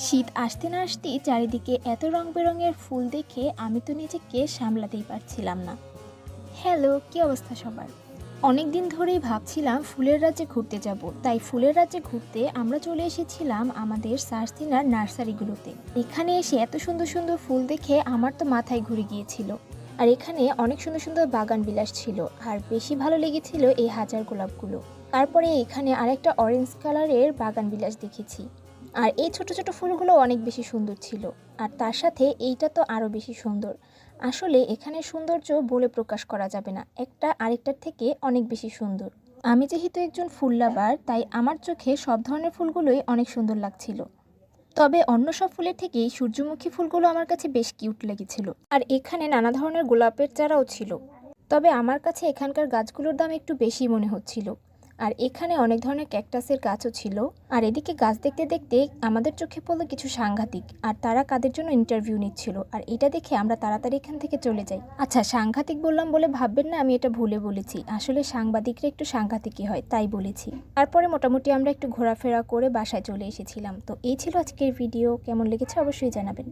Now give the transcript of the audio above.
শীত আসতে না আসতেই চারিদিকে এত রং বেরঙের ফুল দেখে আমি তো নিজেকে সামলাতেই পারছিলাম না। হ্যালো, কি অবস্থা সবার? অনেক দিন ধরেই ভাবছিলাম ফুলের রাজ্যে ঘুরতে যাব, তাই ফুলের রাজ্যে ঘুরতে আমরা চলে এসেছিলাম আমাদের সার্সিনার নার্সারিগুলোতে। এখানে এসে এত সুন্দর সুন্দর ফুল দেখে আমার তো মাথায় ঘুরে গিয়েছিল। আর এখানে অনেক সুন্দর সুন্দর বাগান বিলাস ছিল, আর বেশি ভালো লেগেছিল এই হাজার গোলাপগুলো। তারপরে এখানে আরেকটা অরেঞ্জ কালারের বাগান বিলাস দেখেছি। আর এই ছোট ছোট ফুলগুলো অনেক বেশি সুন্দর ছিল। আর তার সাথে এইটা তো আরও বেশি সুন্দর। আসলে এখানে সৌন্দর্য বলে প্রকাশ করা যাবে না, একটা আরেকটার থেকে অনেক বেশি সুন্দর। আমি যেহেতু একজন ফুল লাভার, তাই আমার চোখে সব ধরনের ফুলগুলোই অনেক সুন্দর লাগছিল। তবে অন্য সব ফুলের থেকেই সূর্যমুখী ফুলগুলো আমার কাছে বেশ কিউট লেগেছিল। আর এখানে নানা ধরনের গোলাপের চারাও ছিল। তবে আমার কাছে এখানকার গাছগুলোর দাম একটু বেশি মনে হচ্ছিল। আর এখানে অনেক ধরনের ক্যাকটাসের গাছও ছিল। আর এদিকে গাছ দেখতে দেখতে আমাদের চোখে পড়লো কিছু সাংঘাতিক, আর তারা কাদের জন্য ইন্টারভিউ নিচ্ছিল। আর এটা দেখে আমরা তাড়াতাড়ি এখান থেকে চলে যাই। আচ্ছা, সাংঘাতিক বললাম বলে ভাববেন না আমি এটা ভুলে বলেছি, আসলে সাংবাদিকরা একটু সাংঘাতিকই হয় তাই বলেছি। তারপরে মোটামুটি আমরা একটু ঘোরাফেরা করে বাসায় চলে এসেছিলাম। তো এই ছিল আজকের ভিডিও, কেমন লেগেছে অবশ্যই জানাবেন।